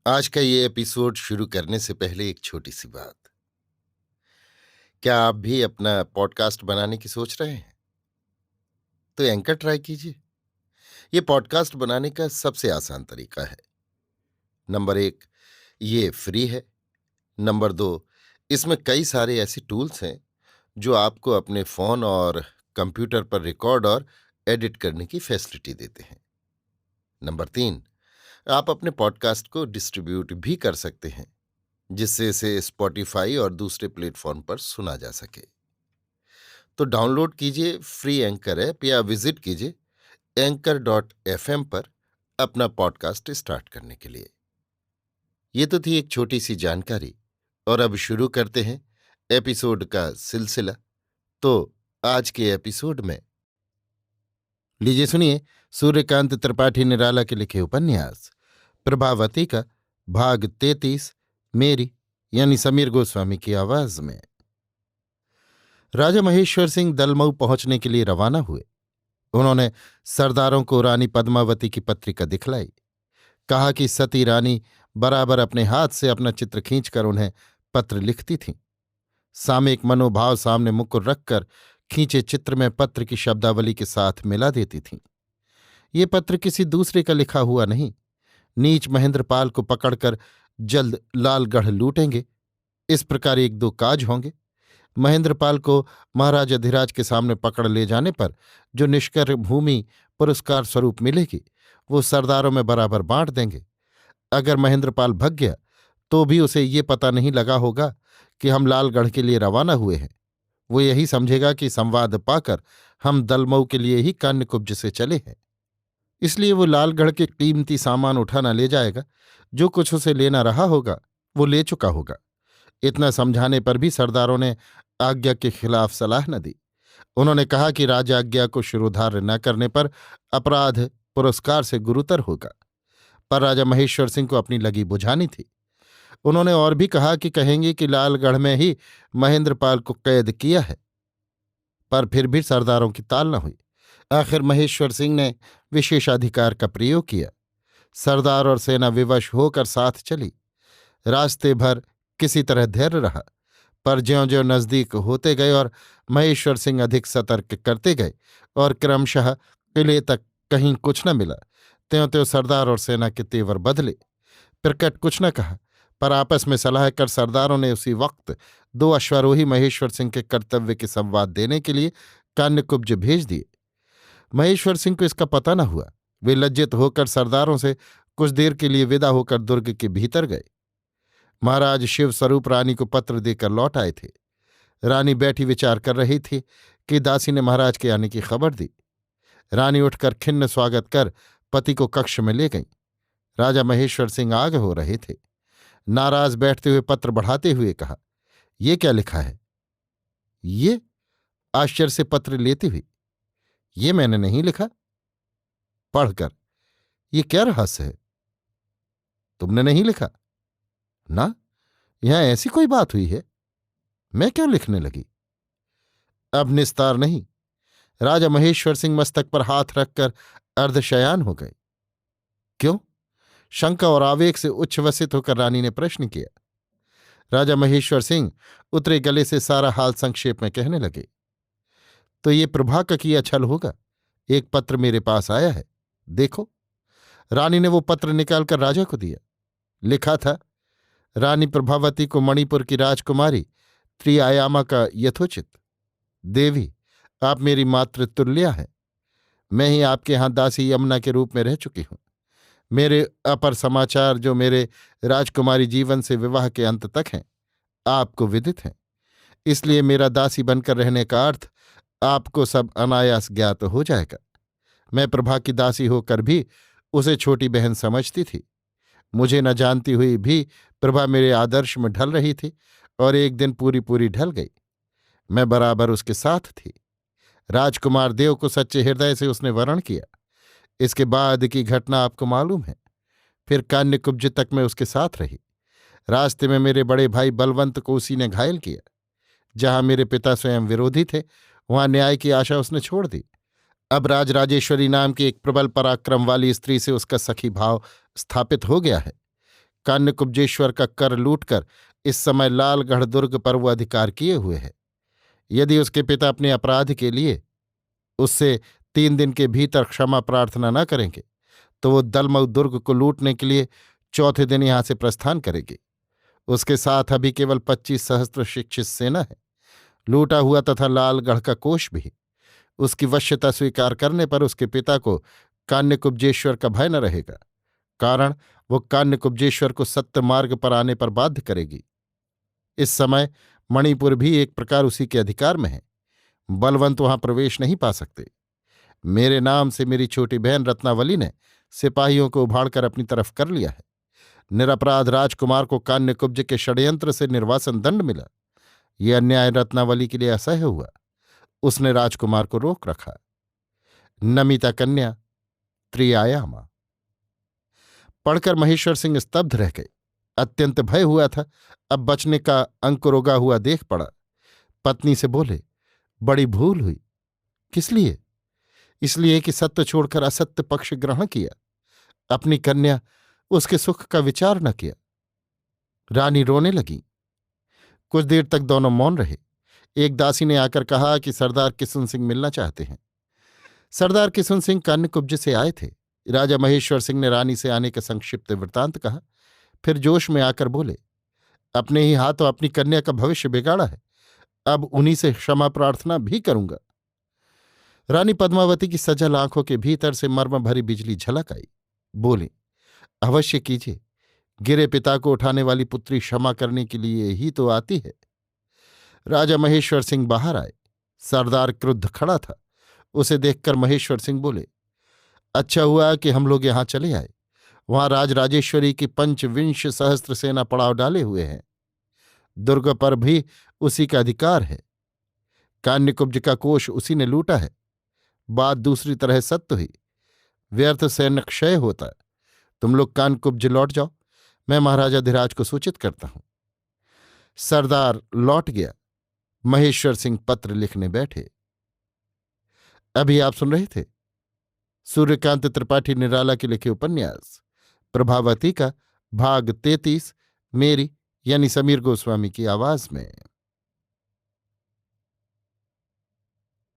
आज का ये एपिसोड शुरू करने से पहले एक छोटी सी बात। क्या आप भी अपना पॉडकास्ट बनाने की सोच रहे हैं? तो एंकर ट्राई कीजिए। ये पॉडकास्ट बनाने का सबसे आसान तरीका है। नंबर 1, ये फ्री है। नंबर 2, इसमें कई सारे ऐसे टूल्स हैं जो आपको अपने फोन और कंप्यूटर पर रिकॉर्ड और एडिट करने की फैसिलिटी देते हैं। नंबर 3, आप अपने पॉडकास्ट को डिस्ट्रीब्यूट भी कर सकते हैं, जिससे इसे स्पॉटिफाई और दूसरे प्लेटफॉर्म पर सुना जा सके। तो डाउनलोड कीजिए फ्री एंकर ऐप या विजिट कीजिए anchor.fm पर अपना पॉडकास्ट स्टार्ट करने के लिए। ये तो थी एक छोटी सी जानकारी, और अब शुरू करते हैं एपिसोड का सिलसिला। तो आज के एपिसोड में लीजिए सुनिए सूर्यकांत त्रिपाठी निराला के लिखे उपन्यास प्रभावती का भाग 33, मेरी यानी समीर गोस्वामी की आवाज में। राजा महेश्वर सिंह दलमऊ पहुंचने के लिए रवाना हुए। उन्होंने सरदारों को रानी पद्मावती की पत्रिका दिखलाई। कहा कि सती रानी बराबर अपने हाथ से अपना चित्र खींचकर उन्हें पत्र लिखती थीं। सामयिक मनोभाव सामने मुकुर रखकर खींचे चित्र में पत्र की शब्दावली के साथ मिला देती थीं। ये पत्र किसी दूसरे का लिखा हुआ नहीं, नीच महेंद्रपाल को पकड़कर जल्द लालगढ़ लूटेंगे, इस प्रकार एक दो काज होंगे। महेंद्रपाल को महाराज अधिराज के सामने पकड़ ले जाने पर जो निष्कर भूमि पुरस्कार स्वरूप मिलेगी, वो सरदारों में बराबर बांट देंगे। अगर महेंद्रपाल भग गया तो भी उसे ये पता नहीं लगा होगा कि हम लालगढ़ के लिए रवाना हुए हैं। वो यही समझेगा कि संवाद पाकर हम दलमऊ के लिए ही कान्यकुब्ज से चले हैं। इसलिए वो लालगढ़ के कीमती सामान उठाना ले जाएगा। जो कुछ उसे लेना रहा होगा वो ले चुका होगा। इतना समझाने पर भी सरदारों ने आज्ञा के खिलाफ सलाह न दी। उन्होंने कहा कि राजाज्ञा को शिरोधार्य न करने पर अपराध पुरस्कार से गुरुतर होगा। पर राजा महेश्वर सिंह को अपनी लगी बुझानी थी। उन्होंने और भी कहा कि कहेंगे कि लालगढ़ में ही महेंद्रपाल को कैद किया है, पर फिर भी सरदारों की ताल न हुई। आखिर महेश्वर सिंह ने विशेषाधिकार का प्रयोग किया। सरदार और सेना विवश होकर साथ चली। रास्ते भर किसी तरह धैर्य रहा, पर ज्यों-ज्यों नजदीक होते गए और महेश्वर सिंह अधिक सतर्क करते गए और क्रमशः किले तक कहीं कुछ न मिला, त्यों-त्यों सरदार और सेना के तेवर बदले। प्रकट कुछ न कहा, पर आपस में सलाह कर सरदारों ने उसी वक्त 2 अश्वारोही महेश्वर सिंह के कर्तव्य के संवाद देने के लिए कान्यकुब्ज भेज दिए। महेश्वर सिंह को इसका पता न हुआ। वे लज्जित होकर सरदारों से कुछ देर के लिए विदा होकर दुर्ग के भीतर गए। महाराज शिव स्वरूप रानी को पत्र देकर लौट आए थे। रानी बैठी विचार कर रही थी कि दासी ने महाराज के आने की खबर दी। रानी उठकर खिन्न स्वागत कर पति को कक्ष में ले गईं। राजा महेश्वर सिंह आगे हो रहे थे। नाराज बैठते हुए पत्र बढ़ाते हुए कहा, ये क्या लिखा है? ये आश्चर्य से पत्र लेती हुई, ये मैंने नहीं लिखा। पढ़कर, ये क्या रहस्य है? तुमने नहीं लिखा ना? यहां ऐसी कोई बात हुई है? मैं क्यों लिखने लगी? अब निस्तार नहीं। राजा महेश्वर सिंह मस्तक पर हाथ रखकर अर्धशयान हो गए। क्यों? शंका और आवेग से उच्छ्वसित होकर रानी ने प्रश्न किया। राजा महेश्वर सिंह उतरे गले से सारा हाल संक्षेप में कहने लगे। तो ये प्रभा का किया छल होगा। एक पत्र मेरे पास आया है, देखो। रानी ने वो पत्र निकालकर राजा को दिया। लिखा था, रानी प्रभावती को मणिपुर की राजकुमारी त्रिआयामा का यथोचित। देवी, आप मेरी मातृतुल्या हैं। मैं ही आपके यहां दासी यमुना के रूप में रह चुकी हूं। मेरे अपर समाचार जो मेरे राजकुमारी जीवन से विवाह के अंत तक हैं, आपको विदित हैं। इसलिए मेरा दासी बनकर रहने का अर्थ आपको सब अनायास ज्ञात हो जाएगा। मैं प्रभा की दासी होकर भी उसे छोटी बहन समझती थी। मुझे न जानती हुई भी प्रभा मेरे आदर्श में ढल रही थी और एक दिन पूरी पूरी ढल गई। मैं बराबर उसके साथ थी। राजकुमार देव को सच्चे हृदय से उसने वरण किया। इसके बाद की घटना आपको मालूम है। फिर कान्यकुब्ज तक मैं उसके साथ रही। रास्ते में मेरे बड़े भाई बलवंत को उसी ने घायल किया। जहां मेरे पिता स्वयं विरोधी थे, वहां न्याय की आशा उसने छोड़ दी। अब राजराजेश्वरी नाम की एक प्रबल पराक्रम वाली स्त्री से उसका सखी भाव स्थापित हो गया है। कान्यकुब्जेश्वर का कर लूटकर इस समय लालगढ़ दुर्ग पर वो अधिकार किए हुए है। यदि उसके पिता अपने अपराध के लिए उससे 3 दिन के भीतर क्षमा प्रार्थना न करेंगे तो वो दलमऊ दुर्ग को लूटने के लिए चौथे दिन यहां से प्रस्थान करेगी। उसके साथ अभी केवल 25 सहस्त्र शिक्षित सेना है। लूटा हुआ तथा लालगढ़ का कोष भी। उसकी वश्यता स्वीकार करने पर उसके पिता को कान्यकुब्जेश्वर का भय न रहेगा। कारण वो कान्यकुब्जेश्वर को सत्य मार्ग पर आने पर बाध्य करेगी। इस समय मणिपुर भी एक प्रकार उसी के अधिकार में है। बलवंत वहां प्रवेश नहीं पा सकते। मेरे नाम से मेरी छोटी बहन रत्नावली ने सिपाहियों को उभाड़कर अपनी तरफ कर लिया है। निरपराध राजकुमार को कान्यकुब्ज के षड्यंत्र से निर्वासन दंड मिला। यह अन्याय रत्नावली के लिए असह्य हुआ। उसने राजकुमार को रोक रखा। नमिता कन्या त्रियायामा। पढ़कर महेश्वर सिंह स्तब्ध रह गए। अत्यंत भय हुआ था। अब बचने का अंकुरोगा हुआ देख पड़ा। पत्नी से बोले, बड़ी भूल हुई। किस लिए? इसलिए कि सत्य छोड़कर असत्य पक्ष ग्रहण किया। अपनी कन्या उसके सुख का विचार न किया। रानी रोने लगी। कुछ देर तक दोनों मौन रहे। एक दासी ने आकर कहा कि सरदार किशुन सिंह मिलना चाहते हैं। सरदार किशुन सिंह कान्यकुब्ज से आए थे। राजा महेश्वर सिंह ने रानी से आने का संक्षिप्त वृत्तांत कहा। फिर जोश में आकर बोले, अपने ही हाथों अपनी कन्या का भविष्य बिगाड़ा है। अब उन्हीं से क्षमा प्रार्थना भी करूंगा। रानी पद्मावती की सजल आंखों के भीतर से मर्म भरी बिजली झलक आई। बोली, अवश्य कीजिए। गिरे पिता को उठाने वाली पुत्री क्षमा करने के लिए ही तो आती है। राजा महेश्वर सिंह बाहर आए। सरदार क्रुद्ध खड़ा था। उसे देखकर महेश्वर सिंह बोले, अच्छा हुआ कि हम लोग यहां चले आए। वहां राजराजेश्वरी की 25 सहस्त्र सेना पड़ाव डाले हुए हैं। दुर्ग पर भी उसी का अधिकार है। कान्यकुब्ज का कोष उसी ने लूटा है। बात दूसरी तरह सत्य हुई। व्यर्थ सैन्य क्षय होता है। तुम लोग कान्यकुब्ज लौट जाओ। मैं महाराजा धीराज को सूचित करता हूं। सरदार लौट गया। महेश्वर सिंह पत्र लिखने बैठे। अभी आप सुन रहे थे सूर्यकांत त्रिपाठी निराला के लिखे उपन्यास प्रभावती का भाग 33 मेरी यानी समीर गोस्वामी की आवाज में।